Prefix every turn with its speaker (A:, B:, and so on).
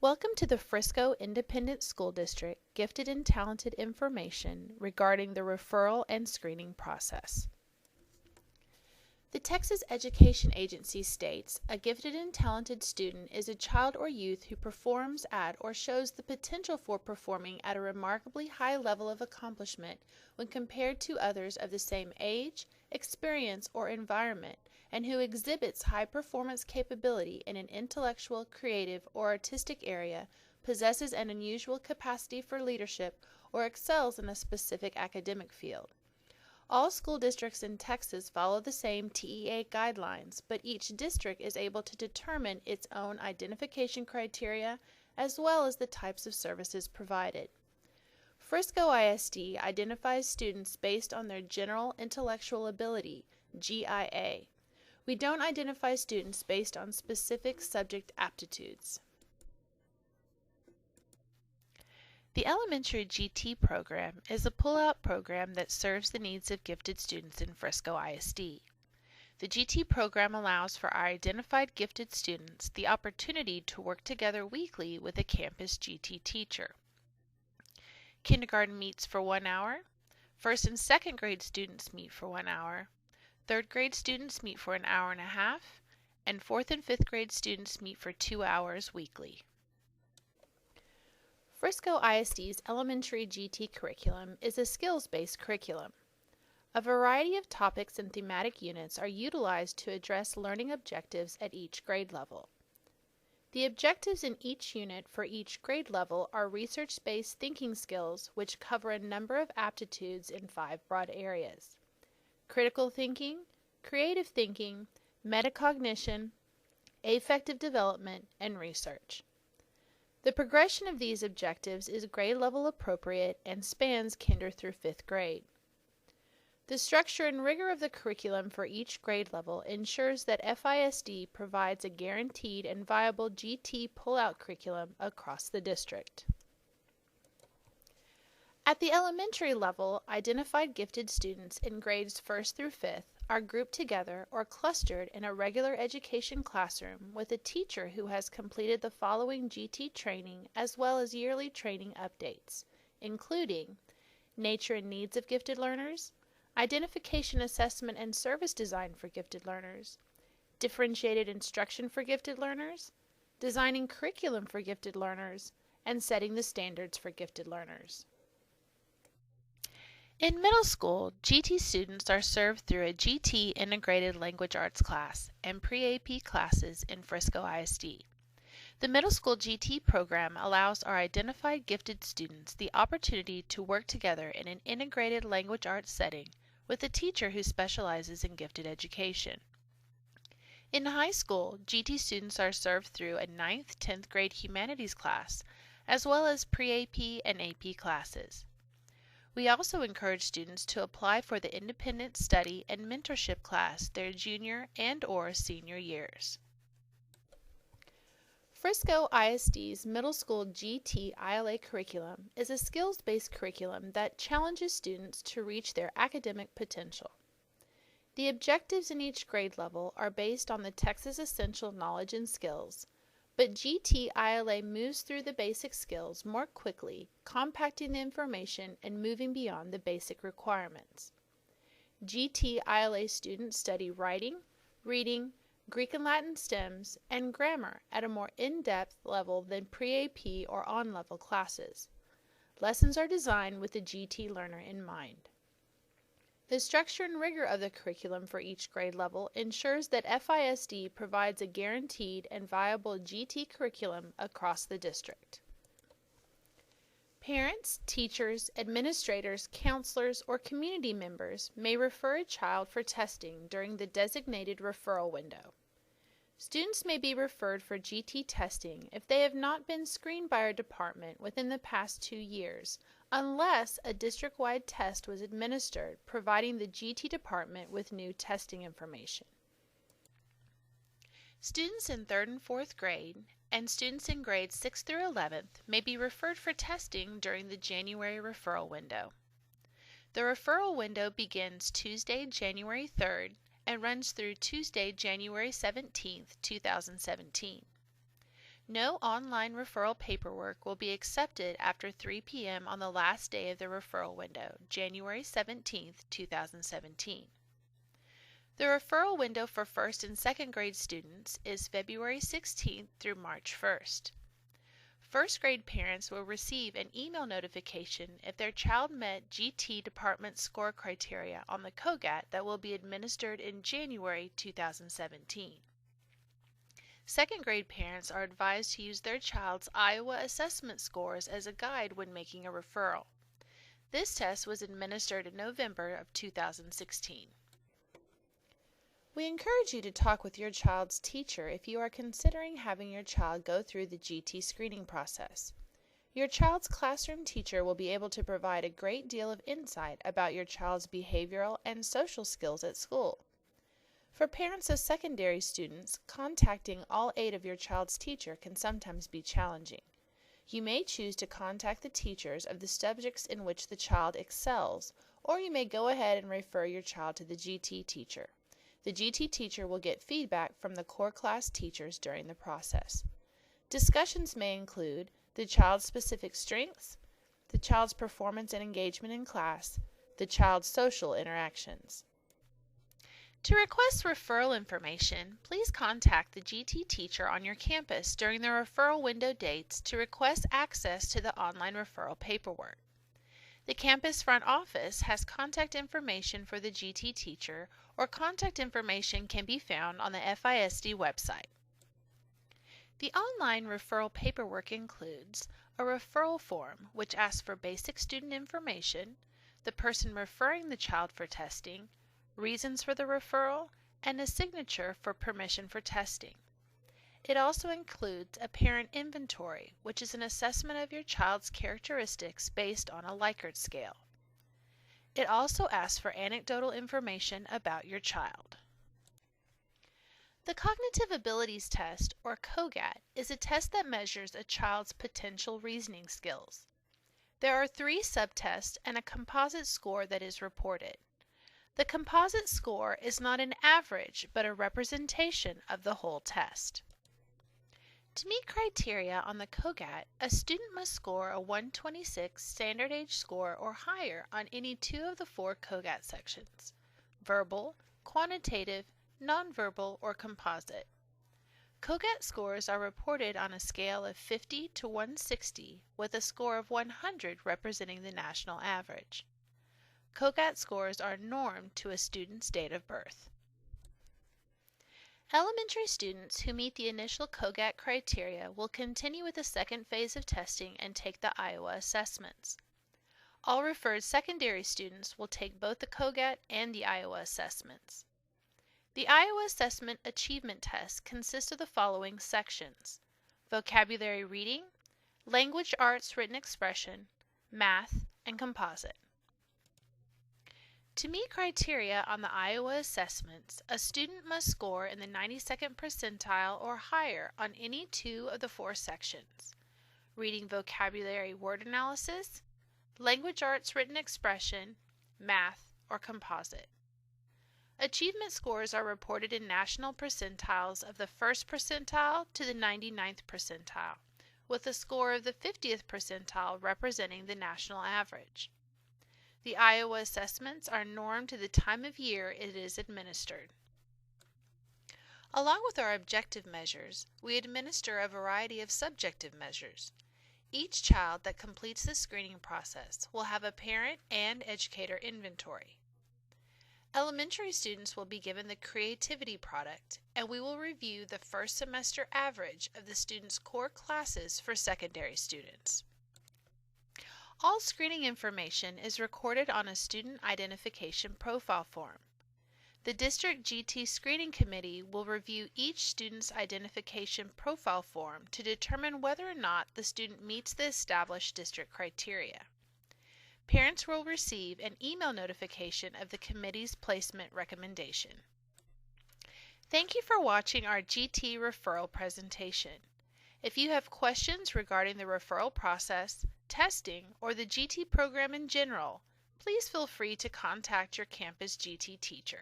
A: Welcome to the Frisco Independent School District Gifted and Talented information regarding the referral and screening process. The Texas Education Agency states a gifted and talented student is a child or youth who performs at or shows the potential for performing at a remarkably high level of accomplishment when compared to others of the same age, experience, or environment, and who exhibits high performance capability in an intellectual, creative, or artistic area, possesses an unusual capacity for leadership, or excels in a specific academic field. All school districts in Texas follow the same TEA guidelines, but each district is able to determine its own identification criteria as well as the types of services provided. Frisco ISD identifies students based on their general intellectual ability, GIA. We don't identify students based on specific subject aptitudes. The Elementary GT program is a pull-out program that serves the needs of gifted students in Frisco ISD. The GT program allows for our identified gifted students the opportunity to work together weekly with a campus GT teacher. Kindergarten meets for 1 hour, first and second grade students meet for 1 hour, third grade students meet for an hour and a half, and fourth and fifth grade students meet for 2 hours weekly. Frisco ISD's Elementary GT curriculum is a skills-based curriculum. A variety of topics and thematic units are utilized to address learning objectives at each grade level. The objectives in each unit for each grade level are research-based thinking skills which cover a number of aptitudes in 5 broad areas: critical thinking, creative thinking, metacognition, affective development, and research. The progression of these objectives is grade level appropriate and spans kinder through 5th grade. The structure and rigor of the curriculum for each grade level ensures that FISD provides a guaranteed and viable GT pull-out curriculum across the district. At the elementary level, identified gifted students in grades 1st through 5th are grouped together or clustered in a regular education classroom with a teacher who has completed the following GT training as well as yearly training updates, including nature and needs of gifted learners, identification assessment and service design for gifted learners, differentiated instruction for gifted learners, designing curriculum for gifted learners, and setting the standards for gifted learners. In middle school, GT students are served through a GT Integrated Language Arts class and pre-AP classes in Frisco ISD. The middle school GT program allows our identified gifted students the opportunity to work together in an integrated language arts setting with a teacher who specializes in gifted education. In high school, GT students are served through a 9th, 10th grade humanities class, as well as pre-AP and AP classes. We also encourage students to apply for the Independent Study and Mentorship class their junior and/or senior years. Frisco ISD's Middle School GT ILA curriculum is a skills-based curriculum that challenges students to reach their academic potential. The objectives in each grade level are based on the Texas Essential Knowledge and Skills, but GT ILA moves through the basic skills more quickly, compacting the information and moving beyond the basic requirements. GT ILA students study writing, reading, Greek and Latin stems, and grammar at a more in-depth level than pre-AP or on-level classes. Lessons are designed with the GT learner in mind. The structure and rigor of the curriculum for each grade level ensures that FISD provides a guaranteed and viable GT curriculum across the district. Parents, teachers, administrators, counselors, or community members may refer a child for testing during the designated referral window. Students may be referred for GT testing if they have not been screened by our department within the past 2 years, unless a district-wide test was administered, providing the GT department with new testing information. Students in 3rd and 4th grade and students in grades 6th through 11th may be referred for testing during the January referral window. The referral window begins Tuesday, January 3rd and runs through Tuesday, January 17, 2017. No online referral paperwork will be accepted after 3 p.m. on the last day of the referral window, January 17, 2017. The referral window for first and second grade students is February 16th through March 1st. First grade parents will receive an email notification if their child met GT department score criteria on the COGAT that will be administered in January 2017. Second grade parents are advised to use their child's Iowa assessment scores as a guide when making a referral. This test was administered in November of 2016. We encourage you to talk with your child's teacher if you are considering having your child go through the GT screening process. Your child's classroom teacher will be able to provide a great deal of insight about your child's behavioral and social skills at school. For parents of secondary students, contacting all 8 of your child's teacher can sometimes be challenging. You may choose to contact the teachers of the subjects in which the child excels, or you may go ahead and refer your child to the GT teacher. The GT teacher will get feedback from the core class teachers during the process. Discussions may include the child's specific strengths, the child's performance and engagement in class, the child's social interactions. To request referral information, please contact the GT teacher on your campus during the referral window dates to request access to the online referral paperwork. The campus front office has contact information for the GT teacher, or contact information can be found on the FISD website. The online referral paperwork includes a referral form, which asks for basic student information, the person referring the child for testing, reasons for the referral, and a signature for permission for testing. It also includes a parent inventory, which is an assessment of your child's characteristics based on a Likert scale. It also asks for anecdotal information about your child. The Cognitive Abilities Test, or COGAT, is a test that measures a child's potential reasoning skills. There are 3 subtests and a composite score that is reported. The composite score is not an average, but a representation of the whole test. To meet criteria on the COGAT, a student must score a 126 standard age score or higher on any 2 of the 4 COGAT sections: verbal, quantitative, nonverbal, or composite. COGAT scores are reported on a scale of 50 to 160, with a score of 100 representing the national average. COGAT scores are normed to a student's date of birth. Elementary students who meet the initial COGAT criteria will continue with the second phase of testing and take the Iowa assessments. All referred secondary students will take both the COGAT and the Iowa assessments. The Iowa Assessment Achievement Test consists of the following sections: vocabulary reading, language arts written expression, math, and composite. To meet criteria on the Iowa assessments, a student must score in the 92nd percentile or higher on any 2 of the 4 sections: reading vocabulary word analysis, language arts written expression, math, or composite. Achievement scores are reported in national percentiles of the 1st percentile to the 99th percentile, with a score of the 50th percentile representing the national average. The Iowa assessments are normed to the time of year it is administered. Along with our objective measures, we administer a variety of subjective measures. Each child that completes the screening process will have a parent and educator inventory. Elementary students will be given the creativity product, and we will review the first semester average of the students' core classes for secondary students. All screening information is recorded on a student identification profile form. The District GT Screening Committee will review each student's identification profile form to determine whether or not the student meets the established district criteria. Parents will receive an email notification of the committee's placement recommendation. Thank you for watching our GT referral presentation. If you have questions regarding the referral process, testing, or the GT program in general, please feel free to contact your campus GT teacher.